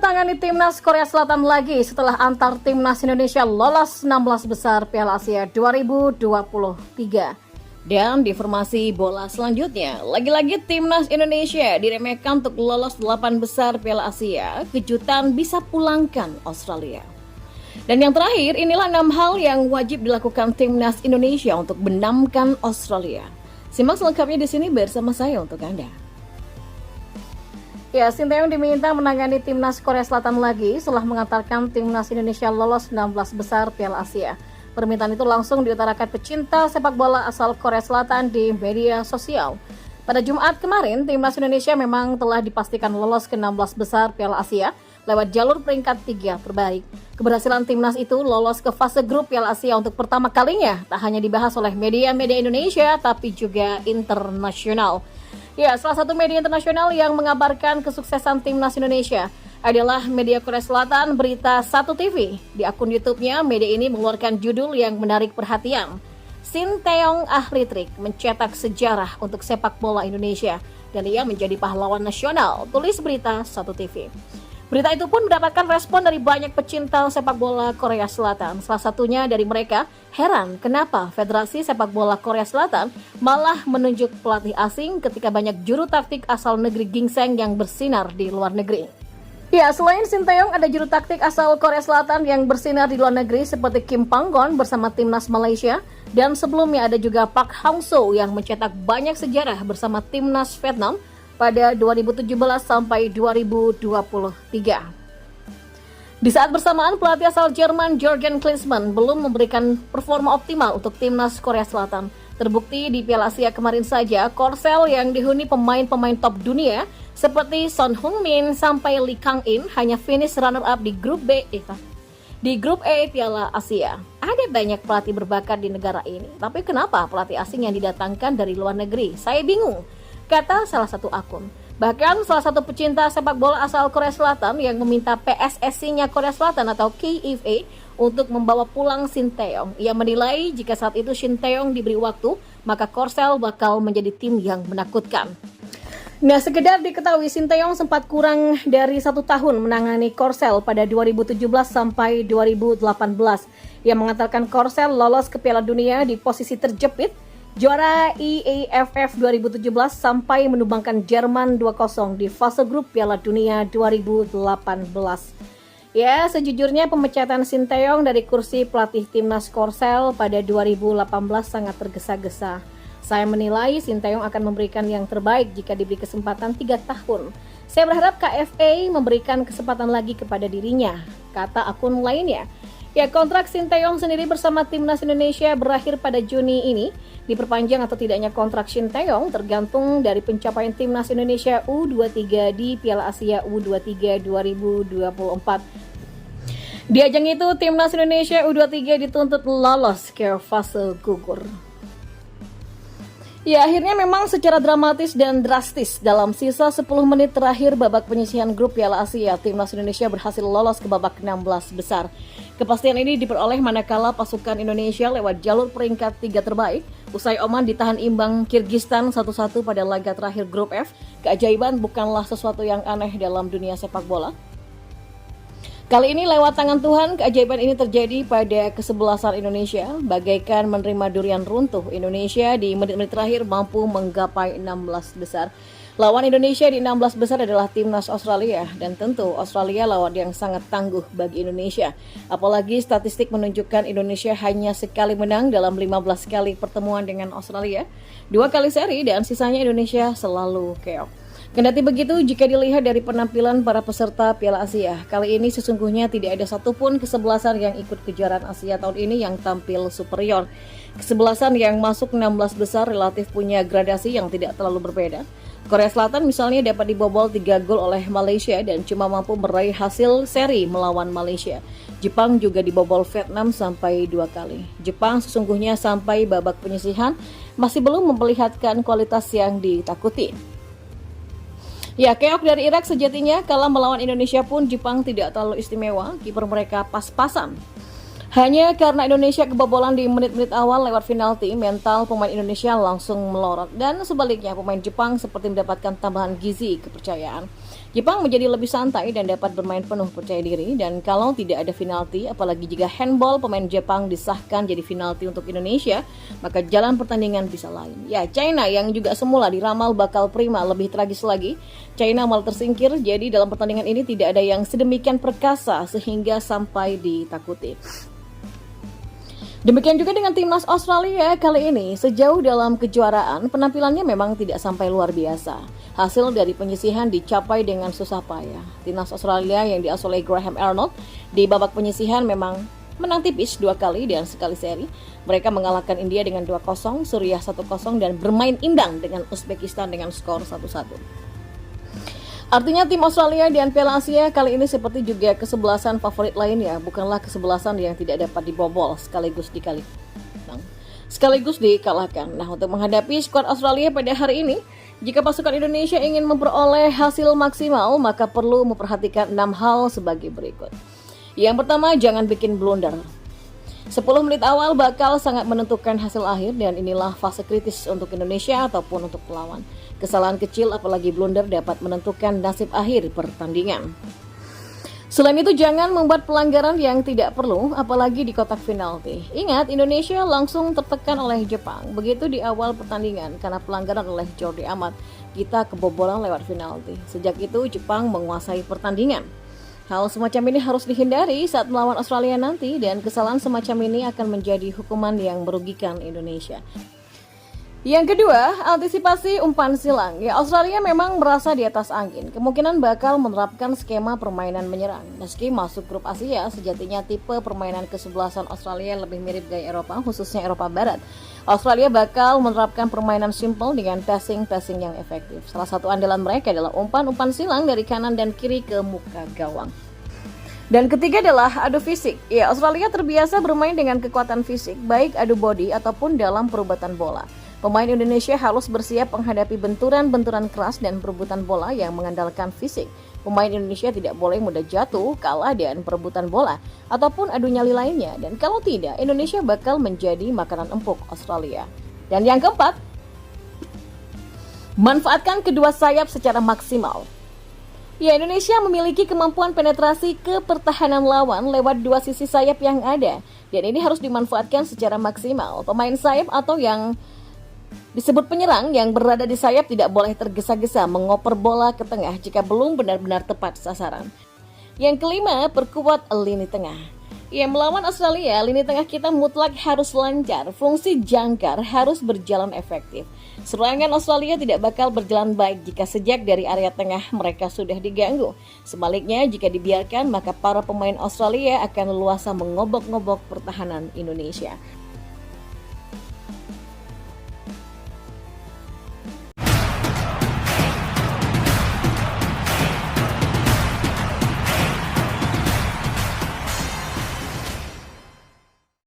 tangani timnas Korea Selatan lagi setelah antar timnas Indonesia lolos 16 besar Piala Asia 2023. Dan di informasi bola selanjutnya, lagi-lagi timnas Indonesia diremehkan untuk lolos 8 besar Piala Asia, kejutan bisa pulangkan Australia. Dan yang terakhir, inilah 6 hal yang wajib dilakukan timnas Indonesia untuk benamkan Australia. Simak selengkapnya di sini bersama saya untuk Anda. Ya, Sinteyong diminta menangani timnas Korea Selatan lagi setelah mengantarkan timnas Indonesia lolos 16 besar Piala Asia. Permintaan itu langsung diutarakan pecinta sepak bola asal Korea Selatan di media sosial. Pada Jumat kemarin, timnas Indonesia memang telah dipastikan lolos ke 16 besar Piala Asia lewat jalur peringkat 3 terbaik. Keberhasilan timnas itu lolos ke fase grup Piala Asia untuk pertama kalinya tak hanya dibahas oleh media-media Indonesia tapi juga internasional. Ya, salah satu media internasional yang mengabarkan kesuksesan timnas Indonesia adalah media Korea Selatan Berita 1 TV. Di akun YouTube-nya, media ini mengeluarkan judul yang menarik perhatian. Sinteyong ahli trik mencetak sejarah untuk sepak bola Indonesia dan ia menjadi pahlawan nasional, tulis Berita 1 TV. Berita itu pun mendapatkan respon dari banyak pecinta sepak bola Korea Selatan. Salah satunya dari mereka heran kenapa Federasi Sepak Bola Korea Selatan malah menunjuk pelatih asing ketika banyak juru taktik asal negeri gingseng yang bersinar di luar negeri. Ya, selain Sinteyong ada juru taktik asal Korea Selatan yang bersinar di luar negeri seperti Kim Panggon bersama timnas Malaysia, dan sebelumnya ada juga Park Hang-seo yang mencetak banyak sejarah bersama timnas Vietnam pada 2017 sampai 2023. Di saat bersamaan, pelatih asal Jerman Jürgen Klinsmann belum memberikan performa optimal untuk timnas Korea Selatan. Terbukti di Piala Asia kemarin saja, Korsel yang dihuni pemain-pemain top dunia seperti Son Heung-min sampai Lee Kang-in hanya finish runner-up di grup B di grup E Piala Asia. Ada banyak pelatih berbakat di negara ini, tapi kenapa pelatih asing yang didatangkan dari luar negeri? Saya bingung, kata salah satu akun. Bahkan salah satu pecinta sepak bola asal Korea Selatan yang meminta PSSI-nya Korea Selatan atau KFA untuk membawa pulang Sinteyong. Ia menilai jika saat itu Sinteyong diberi waktu, maka Korsel bakal menjadi tim yang menakutkan. Nah, sekedar diketahui Sinteyong sempat kurang dari 1 tahun menangani Korsel pada 2017 sampai 2018. Ia mengantarkan Korsel lolos ke Piala Dunia di posisi terjepit, juara IAFF 2017 sampai menumbangkan Jerman 2-0 di fase grup Piala Dunia 2018. Ya, sejujurnya pemecatan Sinteyong dari kursi pelatih timnas Korsel pada 2018 sangat tergesa-gesa. Saya menilai Sinteyong akan memberikan yang terbaik jika diberi kesempatan 3 tahun. Saya berharap KFA memberikan kesempatan lagi kepada dirinya, kata akun lainnya. Ya, kontrak Sinteyong sendiri bersama timnas Indonesia berakhir pada Juni ini. Diperpanjang atau tidaknya kontrak Sinteyong tergantung dari pencapaian timnas Indonesia U23 di Piala Asia U23 2024. Di ajang itu, timnas Indonesia U23 dituntut lolos ke fase gugur. Ya, akhirnya memang secara dramatis dan drastis dalam sisa 10 menit terakhir babak penyisihan grup Piala Asia, timnas Indonesia berhasil lolos ke babak 16 besar. Kepastian ini diperoleh manakala pasukan Indonesia lewat jalur peringkat 3 terbaik, usai Oman ditahan imbang Kirgistan 1-1 pada laga terakhir grup F. Keajaiban bukanlah sesuatu yang aneh dalam dunia sepak bola. Kali ini lewat tangan Tuhan, keajaiban ini terjadi pada kesebelasan Indonesia. Bagaikan menerima durian runtuh, Indonesia di menit-menit terakhir mampu menggapai 16 besar. Lawan Indonesia di 16 besar adalah timnas Australia, dan tentu Australia lawan yang sangat tangguh bagi Indonesia. Apalagi statistik menunjukkan Indonesia hanya sekali menang dalam 15 kali pertemuan dengan Australia, 2 kali seri, dan sisanya Indonesia selalu keok. Kendati begitu, jika dilihat dari penampilan para peserta Piala Asia, kali ini sesungguhnya tidak ada satupun kesebelasan yang ikut kejuaraan Asia tahun ini yang tampil superior. Kesebelasan yang masuk 16 besar relatif punya gradasi yang tidak terlalu berbeda. Korea Selatan misalnya dapat dibobol 3 gol oleh Malaysia dan cuma mampu meraih hasil seri melawan Malaysia. Jepang juga dibobol Vietnam sampai 2 kali. Jepang sesungguhnya sampai babak penyisihan masih belum memperlihatkan kualitas yang ditakuti. Ya, keok dari Irak sejatinya kalah melawan Indonesia pun Jepang tidak terlalu istimewa, kiper mereka pas-pasan. Hanya karena Indonesia kebobolan di menit-menit awal lewat penalti, mental pemain Indonesia langsung melorot. Dan sebaliknya, pemain Jepang seperti mendapatkan tambahan gizi kepercayaan. Jepang menjadi lebih santai dan dapat bermain penuh percaya diri, dan kalau tidak ada penalti, apalagi jika handball pemain Jepang disahkan jadi penalti untuk Indonesia, maka jalan pertandingan bisa lain. Ya, China yang juga semula diramal bakal prima lebih tragis lagi. China malah tersingkir, jadi dalam pertandingan ini tidak ada yang sedemikian perkasa sehingga sampai ditakuti. Demikian juga dengan timnas Australia kali ini. Sejauh dalam kejuaraan, penampilannya memang tidak sampai luar biasa. Hasil dari penyisihan dicapai dengan susah payah. Timnas Australia yang diasuh oleh Graham Arnold di babak penyisihan memang menang tipis 2 kali dan sekali seri. Mereka mengalahkan India dengan 2-0, Suriah 1-0, dan bermain imbang dengan Uzbekistan dengan skor 1-1. Artinya tim Australia di Piala Asia kali ini seperti juga kesebelasan favorit lainnya, bukanlah kesebelasan yang tidak dapat dibobol sekaligus dikalahkan. Nah, untuk menghadapi skuad Australia pada hari ini, jika pasukan Indonesia ingin memperoleh hasil maksimal, maka perlu memperhatikan 6 hal sebagai berikut. Yang pertama, jangan bikin blunder. 10 menit awal bakal sangat menentukan hasil akhir, dan inilah fase kritis untuk Indonesia ataupun untuk pelawan. Kesalahan kecil apalagi blunder dapat menentukan nasib akhir pertandingan. Selain itu, jangan membuat pelanggaran yang tidak perlu, apalagi di kotak penalti. Ingat, Indonesia langsung tertekan oleh Jepang begitu di awal pertandingan karena pelanggaran oleh Jordi Amat. Kita kebobolan lewat penalti. Sejak itu, Jepang menguasai pertandingan. Hal semacam ini harus dihindari saat melawan Australia nanti, dan kesalahan semacam ini akan menjadi hukuman yang merugikan Indonesia. Yang kedua, antisipasi umpan silang. Ya, Australia memang merasa di atas angin. Kemungkinan bakal menerapkan skema permainan menyerang. Meski masuk grup Asia, sejatinya tipe permainan kesebelasan Australia lebih mirip gaya Eropa, khususnya Eropa Barat. Australia bakal menerapkan permainan simple dengan passing yang efektif. Salah satu andalan mereka adalah umpan silang dari kanan dan kiri ke muka gawang. Dan ketiga adalah adu fisik. Ya, Australia terbiasa bermain dengan kekuatan fisik, baik adu body ataupun dalam perubatan bola. Pemain Indonesia harus bersiap menghadapi benturan-benturan keras dan perebutan bola yang mengandalkan fisik. Pemain Indonesia tidak boleh mudah jatuh, kalah dan perebutan bola, ataupun adu nyali lainnya. Dan kalau tidak, Indonesia bakal menjadi makanan empuk Australia. Dan yang keempat, manfaatkan kedua sayap secara maksimal. Ya, Indonesia memiliki kemampuan penetrasi ke pertahanan lawan lewat 2 sisi sayap yang ada. Dan ini harus dimanfaatkan secara maksimal. Pemain sayap atau yang disebut penyerang yang berada di sayap tidak boleh tergesa-gesa mengoper bola ke tengah jika belum benar-benar tepat sasaran. Yang kelima, perkuat lini tengah. Ya, melawan Australia, lini tengah kita mutlak harus lancar, fungsi jangkar harus berjalan efektif. Serangan Australia tidak bakal berjalan baik jika sejak dari area tengah mereka sudah diganggu. Sebaliknya, jika dibiarkan, maka para pemain Australia akan leluasa mengobok-ngobok pertahanan Indonesia.